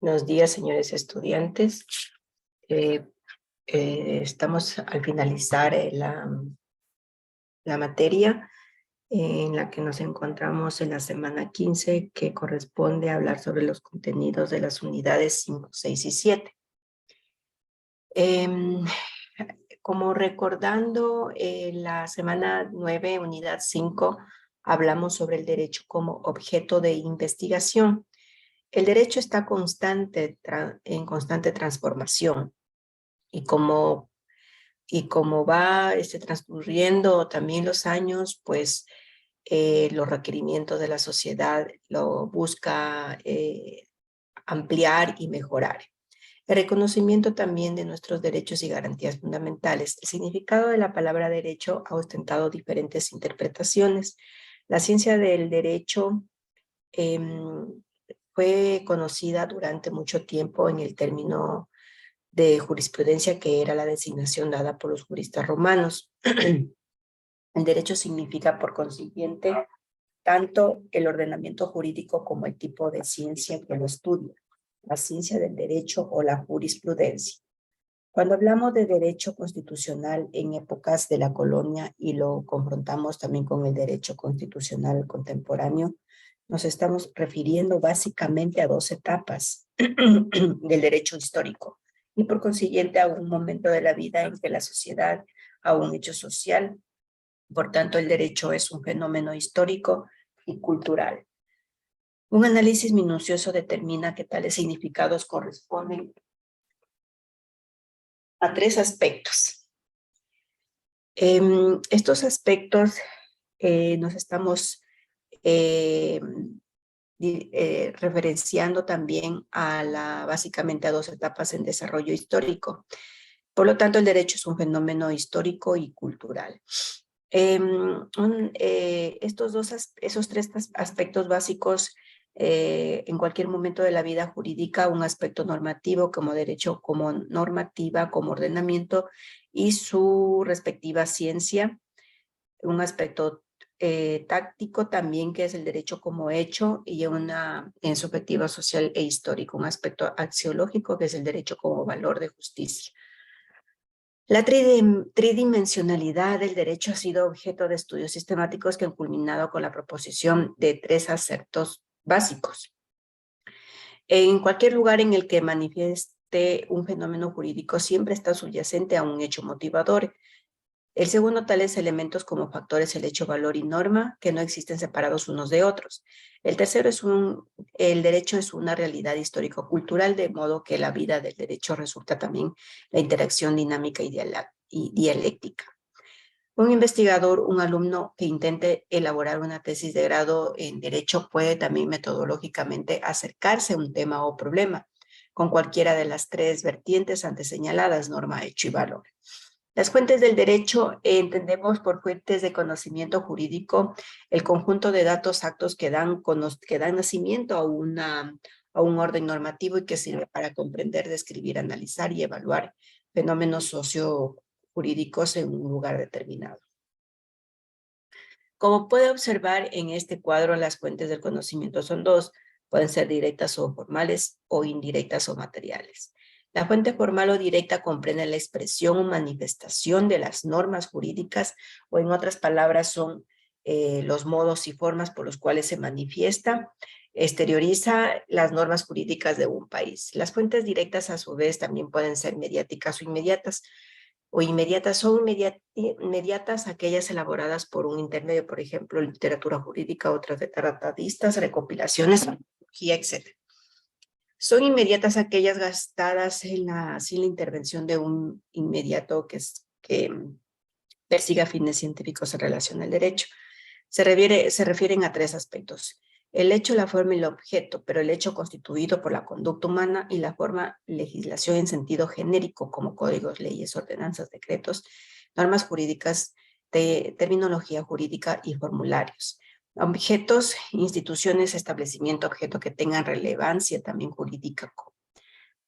Buenos días, señores estudiantes. Eh, Estamos al finalizar la materia en la que nos encontramos en la semana 15, que corresponde a hablar sobre los contenidos de las unidades 5, 6 y 7. Como recordando, la semana 9, unidad 5, hablamos sobre el derecho como objeto de investigación. El derecho está en constante transformación y como va transcurriendo también los años, pues los requerimientos de la sociedad lo busca ampliar y mejorar. El reconocimiento también de nuestros derechos y garantías fundamentales. El significado de la palabra derecho ha ostentado diferentes interpretaciones. La ciencia del derecho fue conocida durante mucho tiempo en el término de jurisprudencia, que era la designación dada por los juristas romanos. El derecho significa, por consiguiente, tanto el ordenamiento jurídico como el tipo de ciencia que lo estudia, la ciencia del derecho o la jurisprudencia. Cuando hablamos de derecho constitucional en épocas de la colonia y lo confrontamos también con el derecho constitucional contemporáneo, nos estamos refiriendo básicamente a dos etapas del derecho histórico y por consiguiente a un momento de la vida en que la sociedad, a un hecho social, por tanto el derecho es un fenómeno histórico y cultural. Un análisis minucioso determina que tales significados corresponden a tres aspectos. Estos aspectos nos estamos referenciando también básicamente a dos etapas en desarrollo histórico. Por lo tanto, el derecho es un fenómeno histórico y cultural. Esos tres aspectos básicos en cualquier momento de la vida jurídica, un aspecto normativo como derecho, como normativa, como ordenamiento y su respectiva ciencia, un aspecto táctico también, que es el derecho como hecho, y en su perspectiva social e histórico, un aspecto axiológico, que es el derecho como valor de justicia. La tridimensionalidad del derecho ha sido objeto de estudios sistemáticos que han culminado con la proposición de tres aspectos básicos. En cualquier lugar en el que manifieste un fenómeno jurídico, siempre está subyacente a un hecho motivador. El segundo, tales elementos como factores, el hecho, valor y norma, que no existen separados unos de otros. El tercero el derecho es una realidad histórico-cultural, de modo que la vida del derecho resulta también la interacción dinámica y dialéctica. Un investigador, un alumno que intente elaborar una tesis de grado en derecho puede también metodológicamente acercarse a un tema o problema con cualquiera de las tres vertientes antes señaladas: norma, hecho y valor. Las fuentes del derecho entendemos por fuentes de conocimiento jurídico el conjunto de datos, actos que dan nacimiento a un orden normativo y que sirve para comprender, describir, analizar y evaluar fenómenos sociojurídicos en un lugar determinado. Como puede observar en este cuadro, las fuentes del conocimiento son dos: pueden ser directas o formales, o indirectas o materiales. La fuente formal o directa comprende la expresión o manifestación de las normas jurídicas, o en otras palabras son los modos y formas por los cuales se manifiesta, exterioriza las normas jurídicas de un país. Las fuentes directas, a su vez, también pueden ser mediáticas o inmediatas. Son inmediatas aquellas elaboradas por un intermedio, por ejemplo, literatura jurídica, otras de tratadistas, recopilaciones, antología, etc. Son inmediatas aquellas gastadas sin la intervención de un inmediato que persiga fines científicos en relación al derecho. Se refieren a tres aspectos: el hecho, la forma y el objeto, pero el hecho constituido por la conducta humana, y la forma, legislación en sentido genérico, como códigos, leyes, ordenanzas, decretos, normas jurídicas, terminología jurídica y formularios. Objetos, instituciones, establecimiento, objeto que tengan relevancia también jurídica.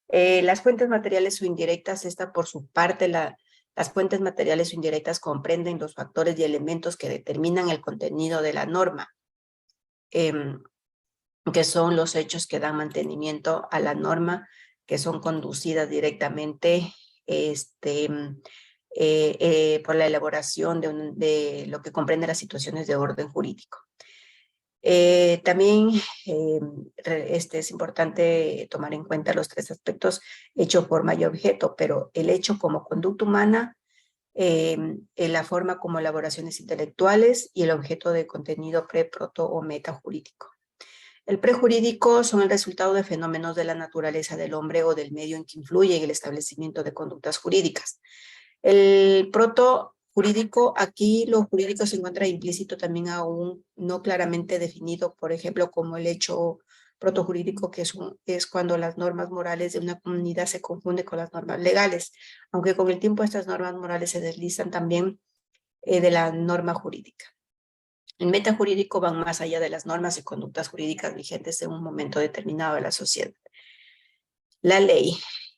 Las fuentes materiales o indirectas, por su parte, las fuentes materiales o indirectas comprenden los factores y elementos que determinan el contenido de la norma. que son los hechos que dan mantenimiento a la norma, que son conducidas directamente por la elaboración de lo que comprende las situaciones de orden jurídico. También es importante tomar en cuenta los tres aspectos: hecho, forma y objeto, pero el hecho como conducta humana, la forma como elaboraciones intelectuales y el objeto de contenido pre, proto o meta jurídico. El prejurídico son el resultado de fenómenos de la naturaleza del hombre o del medio en que influye en el establecimiento de conductas jurídicas. El protojurídico, aquí lo jurídico se encuentra implícito también aún no claramente definido, por ejemplo, como el hecho protojurídico, que es cuando las normas morales de una comunidad se confunden con las normas legales, aunque con el tiempo estas normas morales se deslizan también de la norma jurídica. El metajurídico van más allá de las normas y conductas jurídicas vigentes en un momento determinado de la sociedad. La ley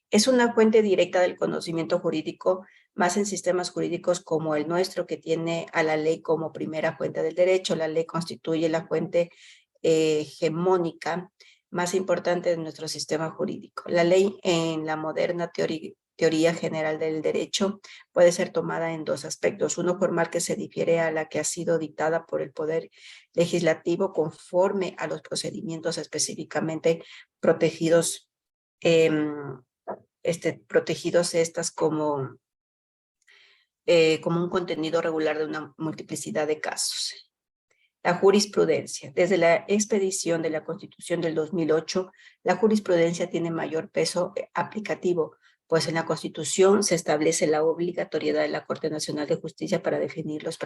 es una fuente directa del conocimiento jurídico, más en sistemas jurídicos como el nuestro, que tiene a la ley como primera fuente del derecho. La ley constituye la fuente hegemónica más importante de nuestro sistema jurídico. La ley, en la moderna teoría general del derecho, puede ser tomada en dos aspectos: uno formal, que se difiere a la que ha sido dictada por el Poder Legislativo conforme a los procedimientos específicamente protegidos, estas como un contenido regular de una multiplicidad de casos. La jurisprudencia. Desde la expedición de la Constitución del 2008, la jurisprudencia tiene mayor peso aplicativo, pues en la Constitución se establece la obligatoriedad de la Corte Nacional de Justicia para definir los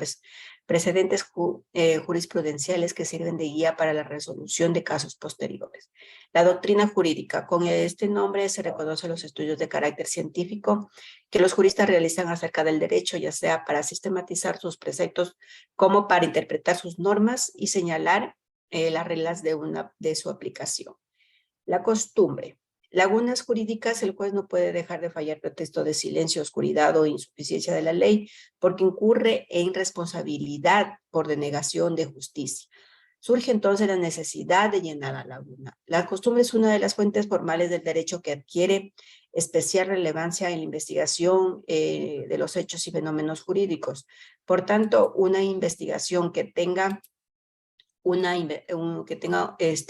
precedentes jurisprudenciales que sirven de guía para la resolución de casos posteriores. La doctrina jurídica. Con este nombre se reconocen los estudios de carácter científico que los juristas realizan acerca del derecho, ya sea para sistematizar sus preceptos como para interpretar sus normas y señalar las reglas de su aplicación. La costumbre. Lagunas jurídicas. El juez no puede dejar de fallar pretexto de silencio, oscuridad o insuficiencia de la ley, porque incurre en responsabilidad por denegación de justicia. Surge entonces la necesidad de llenar la laguna. La costumbre es una de las fuentes formales del derecho que adquiere especial relevancia en la investigación de los hechos y fenómenos jurídicos. Por tanto, una investigación que tenga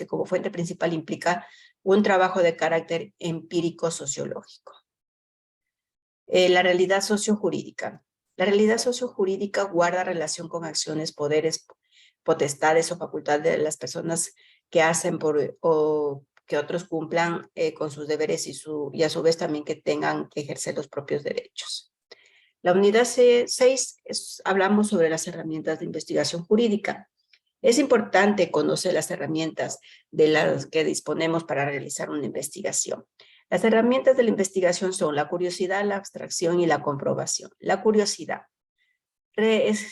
como fuente principal implica un trabajo de carácter empírico sociológico. La realidad sociojurídica. La realidad sociojurídica guarda relación con acciones, poderes, potestades o facultades de las personas que hacen o que otros cumplan con sus deberes y a su vez también que tengan que ejercer los propios derechos. La unidad 6 hablamos sobre las herramientas de investigación jurídica. Es importante conocer las herramientas de las que disponemos para realizar una investigación. Las herramientas de la investigación son la curiosidad, la abstracción y la comprobación. La curiosidad.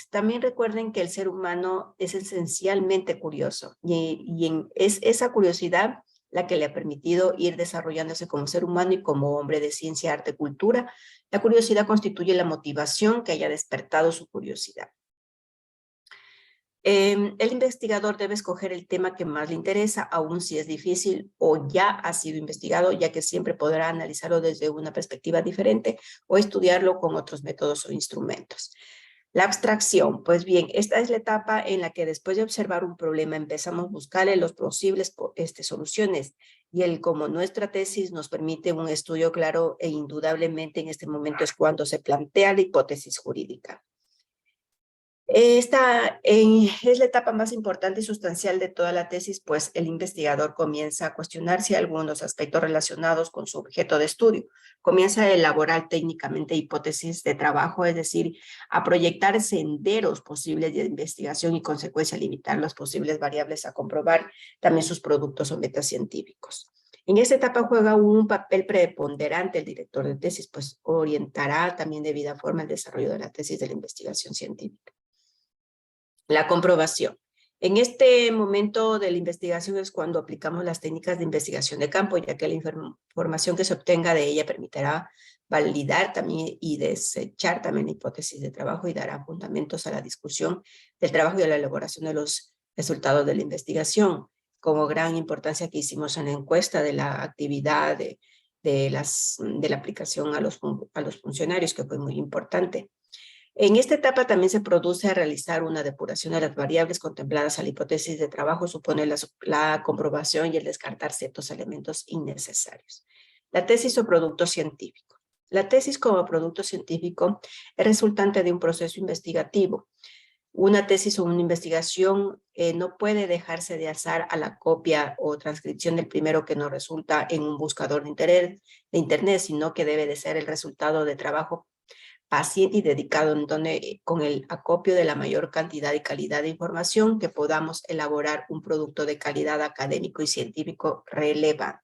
También recuerden que el ser humano es esencialmente curioso y es esa curiosidad la que le ha permitido ir desarrollándose como ser humano y como hombre de ciencia, arte, cultura. La curiosidad constituye la motivación que haya despertado su curiosidad. El investigador debe escoger el tema que más le interesa, aun si es difícil o ya ha sido investigado, ya que siempre podrá analizarlo desde una perspectiva diferente o estudiarlo con otros métodos o instrumentos. La abstracción, pues bien, esta es la etapa en la que después de observar un problema empezamos a buscarle los posibles soluciones, y como nuestra tesis nos permite un estudio claro e indudablemente en este momento es cuando se plantea la hipótesis jurídica. Esta es la etapa más importante y sustancial de toda la tesis, pues el investigador comienza a cuestionarse algunos aspectos relacionados con su objeto de estudio. Comienza a elaborar técnicamente hipótesis de trabajo, es decir, a proyectar senderos posibles de investigación y consecuencia limitar las posibles variables a comprobar, también sus productos o metas científicos. En esta etapa juega un papel preponderante el director de tesis, pues orientará también de debida forma el desarrollo de la tesis de la investigación científica. La comprobación. En este momento de la investigación es cuando aplicamos las técnicas de investigación de campo, ya que la información que se obtenga de ella permitirá validar también y desechar también la hipótesis de trabajo y dará fundamentos a la discusión del trabajo y a la elaboración de los resultados de la investigación. como gran importancia que hicimos en la encuesta de la actividad de la aplicación a los funcionarios, que fue muy importante. En esta etapa también se produce a realizar una depuración de las variables contempladas a la hipótesis de trabajo, supone la comprobación y el descartar ciertos elementos innecesarios. La tesis o producto científico. La tesis como producto científico es resultante de un proceso investigativo. Una tesis o una investigación no puede dejarse de alzar a la copia o transcripción del primero que nos resulta en un buscador de internet, sino que debe de ser el resultado de trabajo paciente y dedicado, en donde con el acopio de la mayor cantidad y calidad de información que podamos elaborar un producto de calidad académico y científico relevante.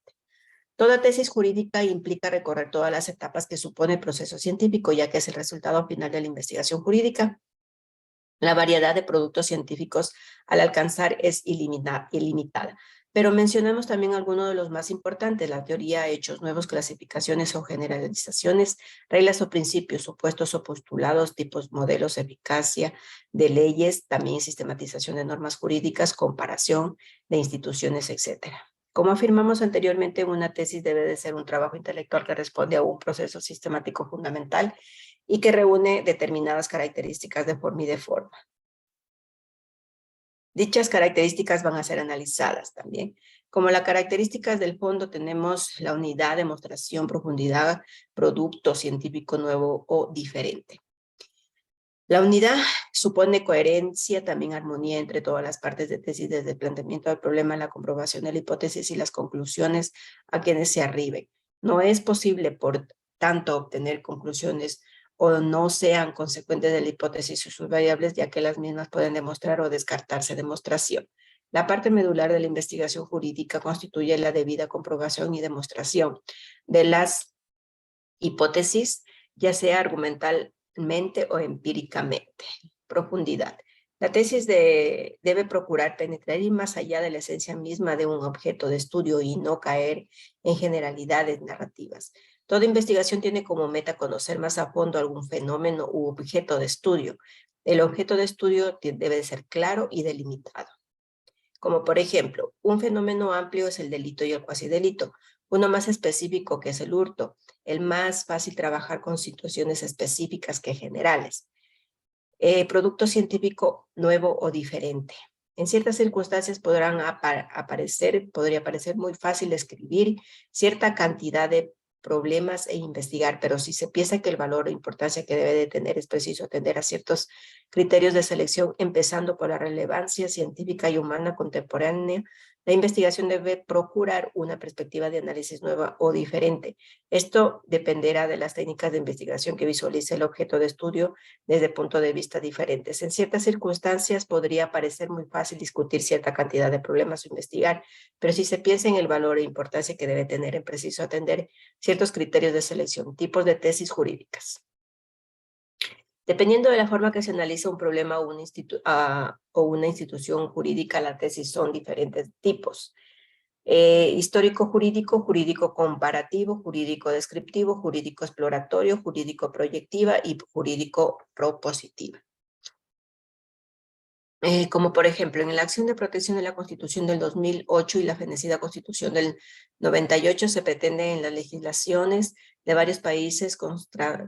Toda tesis jurídica implica recorrer todas las etapas que supone el proceso científico, ya que es el resultado final de la investigación jurídica. La variedad de productos científicos al alcanzar es ilimitada. Pero mencionamos también algunos de los más importantes: la teoría, hechos nuevos, clasificaciones o generalizaciones, reglas o principios, supuestos o postulados, tipos, modelos, eficacia de leyes, también sistematización de normas jurídicas, comparación de instituciones, etc. Como afirmamos anteriormente, una tesis debe de ser un trabajo intelectual que responde a un proceso sistemático fundamental y que reúne determinadas características de forma y de forma. Dichas características van a ser analizadas también. Como las características del fondo tenemos la unidad, demostración, profundidad, producto científico nuevo o diferente. La unidad supone coherencia, también armonía entre todas las partes de tesis, desde el planteamiento del problema, la comprobación de la hipótesis y las conclusiones a quienes se arriben. No es posible, por tanto, obtener conclusiones o no sean consecuentes de la hipótesis y sus variables, ya que las mismas pueden demostrar o descartarse. Demostración. La parte medular de la investigación jurídica constituye la debida comprobación y demostración de las hipótesis, ya sea argumentalmente o empíricamente. Profundidad. La tesis debe procurar penetrar y más allá de la esencia misma de un objeto de estudio y no caer en generalidades narrativas. Toda investigación tiene como meta conocer más a fondo algún fenómeno u objeto de estudio. El objeto de estudio debe ser claro y delimitado. Como por ejemplo, un fenómeno amplio es el delito y el cuasidelito, uno más específico que es el hurto, el más fácil trabajar con situaciones específicas que generales. Producto científico nuevo o diferente. En ciertas circunstancias podría parecer muy fácil escribir cierta cantidad de problemas e investigar, pero si se piensa que el valor o importancia que debe de tener es preciso atender a ciertos criterios de selección, empezando por la relevancia científica y humana contemporánea, la investigación debe procurar una perspectiva de análisis nueva o diferente. Esto dependerá de las técnicas de investigación que visualice el objeto de estudio desde puntos de vista diferentes. En ciertas circunstancias podría parecer muy fácil discutir cierta cantidad de problemas o investigar, pero si se piensa en el valor e importancia que debe tener, es preciso atender ciertos criterios de selección, tipos de tesis jurídicas. Dependiendo de la forma que se analiza un problema o una institución jurídica, la tesis son diferentes tipos. Histórico jurídico, jurídico comparativo, jurídico descriptivo, jurídico exploratorio, jurídico proyectiva y jurídico propositiva. Como por ejemplo, en la acción de protección de la Constitución del 2008 y la fenecida Constitución del 98 se pretende en las legislaciones de varios países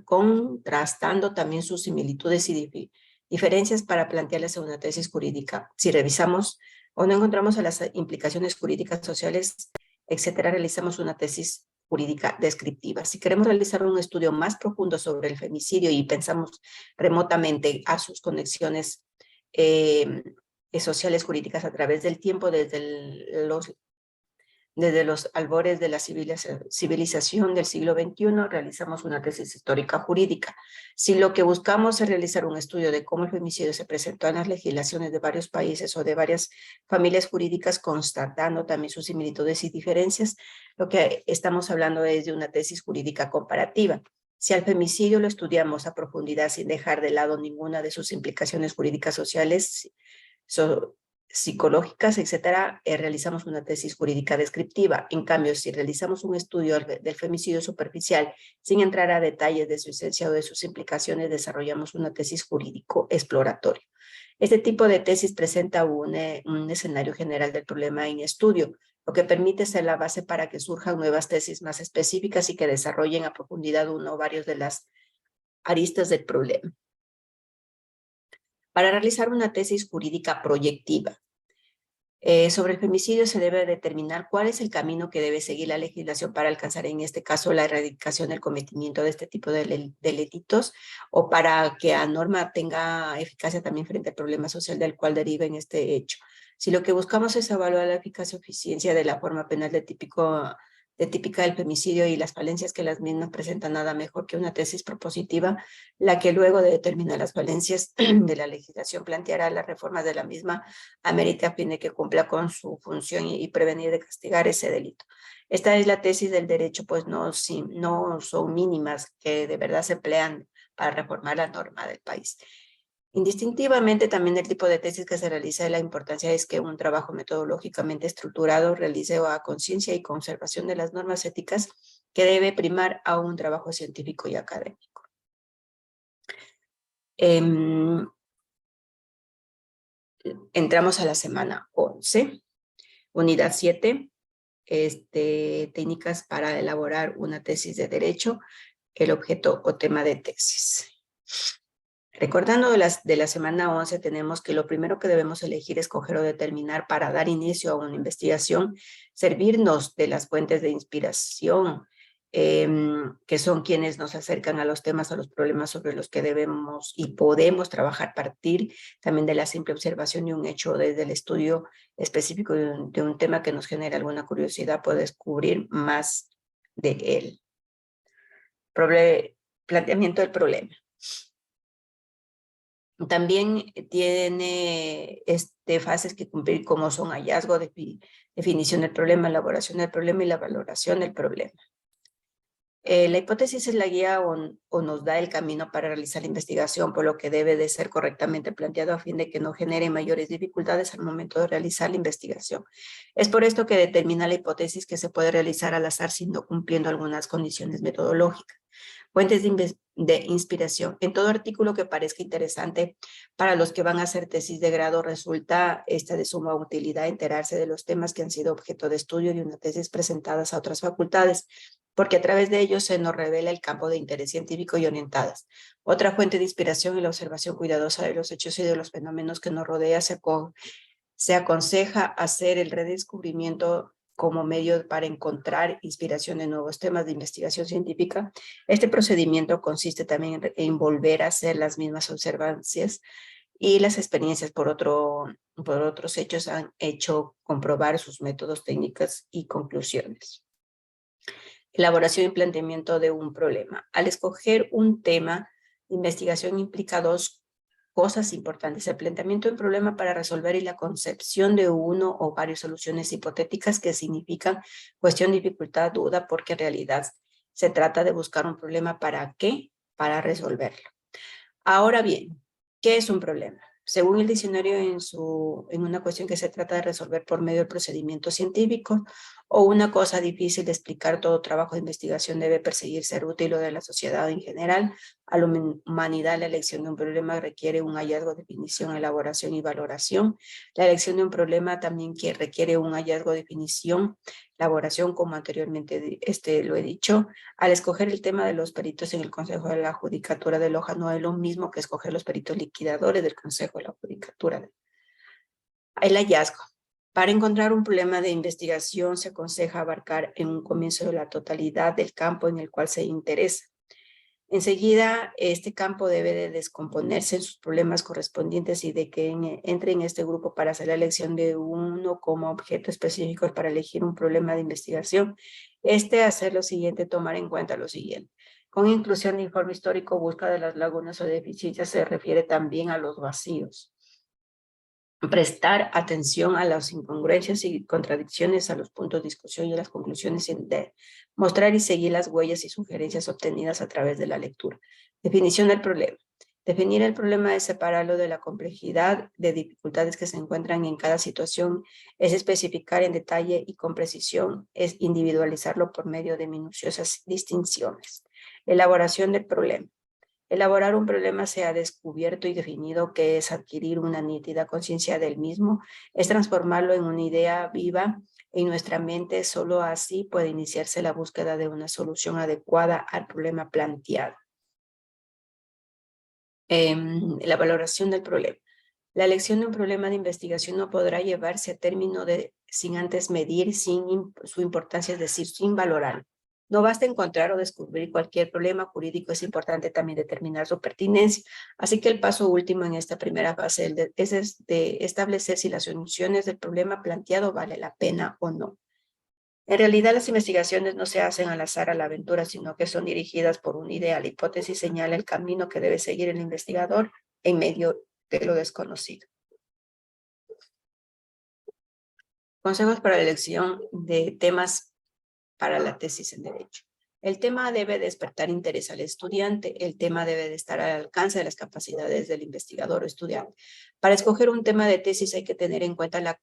contrastando también sus similitudes y diferencias para plantearles una tesis jurídica. Si revisamos o no encontramos a las implicaciones jurídicas, sociales, etcétera, realizamos una tesis jurídica descriptiva. Si queremos realizar un estudio más profundo sobre el femicidio y pensamos remotamente a sus conexiones sociales jurídicas a través del tiempo, desde los albores de la civilización del siglo XXI, realizamos una tesis histórica jurídica. Si lo que buscamos es realizar un estudio de cómo el femicidio se presentó en las legislaciones de varios países o de varias familias jurídicas, constatando también sus similitudes y diferencias, lo que estamos hablando es de una tesis jurídica comparativa. Si al femicidio lo estudiamos a profundidad sin dejar de lado ninguna de sus implicaciones jurídicas, sociales, psicológicas, etcétera, realizamos una tesis jurídica descriptiva. En cambio, si realizamos un estudio del femicidio superficial sin entrar a detalles de su esencia o de sus implicaciones, desarrollamos una tesis jurídico exploratoria. Este tipo de tesis presenta un escenario general del problema en estudio, lo que permite ser la base para que surjan nuevas tesis más específicas y que desarrollen a profundidad uno o varios de las aristas del problema. Para realizar una tesis jurídica proyectiva sobre el femicidio se debe determinar cuál es el camino que debe seguir la legislación para alcanzar, en este caso, la erradicación del cometimiento de este tipo de delitos o para que la norma tenga eficacia también frente al problema social del cual deriva en este hecho. Si lo que buscamos es evaluar la eficacia o eficiencia de la forma penal típica del femicidio y las falencias que las mismas presentan, nada mejor que una tesis propositiva, la que luego de determinar las falencias de la legislación planteará la reforma de la misma amerita a fin de que cumpla con su función y prevenir de castigar ese delito. Esta es la tesis del derecho, pues no son mínimas que de verdad se emplean para reformar la norma del país. Indistintivamente, también el tipo de tesis que se realiza, la importancia es que un trabajo metodológicamente estructurado realice a conciencia y conservación de las normas éticas que debe primar a un trabajo científico y académico. Entramos a la semana 11, unidad 7, técnicas para elaborar una tesis de derecho, el objeto o tema de tesis. Recordando de la semana 11, tenemos que lo primero que debemos elegir, escoger o determinar para dar inicio a una investigación, servirnos de las fuentes de inspiración, que son quienes nos acercan a los temas, a los problemas sobre los que debemos y podemos trabajar, partir también de la simple observación de un hecho, desde el estudio específico de un tema que nos genera alguna curiosidad, puede descubrir más de él. Planteamiento del problema. También tiene fases que cumplir, como son hallazgo, definición del problema, elaboración del problema y la valoración del problema. La hipótesis es la guía o nos da el camino para realizar la investigación, por lo que debe de ser correctamente planteado a fin de que no genere mayores dificultades al momento de realizar la investigación. Es por esto que determina la hipótesis que se puede realizar al azar si no cumpliendo algunas condiciones metodológicas. Fuentes de inspiración. En todo artículo que parezca interesante para los que van a hacer tesis de grado, resulta de suma utilidad enterarse de los temas que han sido objeto de estudio de una tesis presentadas a otras facultades, porque a través de ellos se nos revela el campo de interés científico y orientadas. Otra fuente de inspiración es la observación cuidadosa de los hechos y de los fenómenos que nos rodea. Se aconseja hacer el redescubrimiento como medio para encontrar inspiración en nuevos temas de investigación científica. Este procedimiento consiste también en volver a hacer las mismas observancias y las experiencias por otros hechos han hecho comprobar sus métodos, técnicas y conclusiones. Elaboración y planteamiento de un problema. Al escoger un tema, de investigación implica dos cosas importantes: el planteamiento de un problema para resolver y la concepción de uno o varias soluciones hipotéticas, que significan cuestión, dificultad, duda, porque en realidad se trata de buscar un problema. ¿Para qué? Para resolverlo. Ahora bien, ¿qué es un problema? Según el diccionario, en una cuestión que se trata de resolver por medio del procedimiento científico, o una cosa difícil de explicar. Todo trabajo de investigación debe perseguir ser útil o de la sociedad en general. A la humanidad, la elección de un problema requiere un hallazgo, definición, elaboración y valoración. La elección de un problema también requiere un hallazgo, definición, elaboración, como anteriormente lo he dicho. Al escoger el tema de los peritos en el Consejo de la Judicatura de Loja, no es lo mismo que escoger los peritos liquidadores del Consejo de la Judicatura. El hallazgo. Para encontrar un problema de investigación se aconseja abarcar en un comienzo la totalidad del campo en el cual se interesa. Enseguida, este campo debe de descomponerse en sus problemas correspondientes y de que entre en este grupo para hacer la elección de uno como objeto específico para elegir un problema de investigación. Hacer lo siguiente, tomar en cuenta lo siguiente. Con inclusión de informe histórico, busca de las lagunas o deficiencias, se refiere también a los vacíos. Prestar atención a las incongruencias y contradicciones, a los puntos de discusión y a las conclusiones, de mostrar y seguir las huellas y sugerencias obtenidas a través de la lectura. Definición del problema. Definir el problema es separarlo de la complejidad de dificultades que se encuentran en cada situación, es especificar en detalle y con precisión, es individualizarlo por medio de minuciosas distinciones. Elaboración del problema. Elaborar un problema se ha descubierto y definido que es adquirir una nítida conciencia del mismo, es transformarlo en una idea viva en nuestra mente. Solo así puede iniciarse la búsqueda de una solución adecuada al problema planteado. La valoración del problema. La elección de un problema de investigación no podrá llevarse a término sin antes medir su importancia, es decir, sin valorarlo. No basta encontrar o descubrir cualquier problema jurídico, es importante también determinar su pertinencia. Así que el paso último en esta primera fase es de establecer si las soluciones del problema planteado vale la pena o no. En realidad, las investigaciones no se hacen al azar, a la aventura, sino que son dirigidas por una idea. La hipótesis señala el camino que debe seguir el investigador en medio de lo desconocido. Consejos para la elección de temas para la tesis en Derecho. El tema debe despertar interés al estudiante. El tema debe de estar al alcance de las capacidades del investigador o estudiante. Para escoger un tema de tesis hay que tener en cuenta la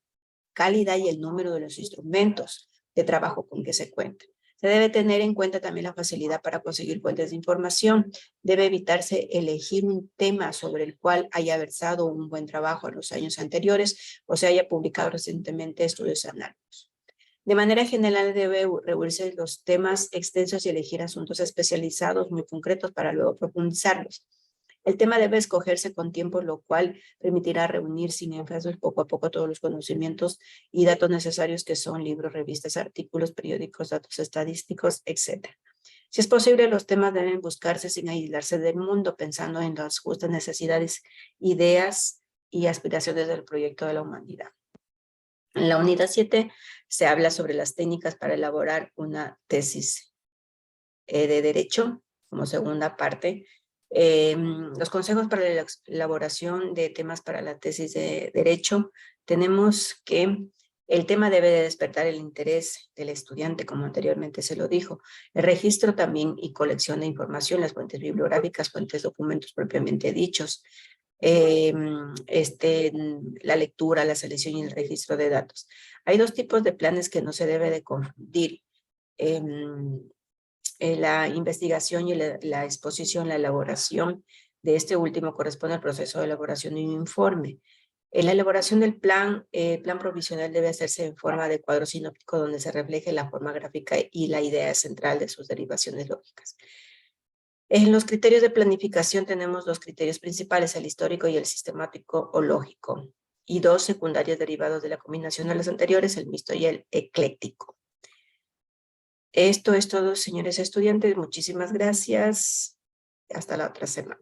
calidad y el número de los instrumentos de trabajo con que se cuenta. Se debe tener en cuenta también la facilidad para conseguir fuentes de información. Debe evitarse elegir un tema sobre el cual haya versado un buen trabajo en los años anteriores o se haya publicado recientemente estudios análogos. De manera general, debe reunirse los temas extensos y elegir asuntos especializados muy concretos para luego profundizarlos. El tema debe escogerse con tiempo, lo cual permitirá reunir sin énfasis poco a poco todos los conocimientos y datos necesarios que son libros, revistas, artículos, periódicos, datos estadísticos, etc. Si es posible, los temas deben buscarse sin aislarse del mundo, pensando en las justas necesidades, ideas y aspiraciones del proyecto de la humanidad. En la unidad 7 se habla sobre las técnicas para elaborar una tesis de derecho, como segunda parte. Los consejos para la elaboración de temas para la tesis de derecho. Tenemos que el tema debe de despertar el interés del estudiante, como anteriormente se lo dijo. El registro también y colección de información, las fuentes bibliográficas, fuentes, documentos propiamente dichos. La lectura, la selección y el registro de datos. Hay dos tipos de planes que no se debe de confundir. La investigación y la exposición, la elaboración de este último corresponde al proceso de elaboración de un informe. En la elaboración del plan provisional debe hacerse en forma de cuadro sinóptico donde se refleje la forma gráfica y la idea central de sus derivaciones lógicas. En los criterios de planificación tenemos dos criterios principales, el histórico y el sistemático o lógico, y dos secundarios derivados de la combinación de los anteriores, el mixto y el ecléctico. Esto es todo, señores estudiantes. Muchísimas gracias. Hasta la otra semana.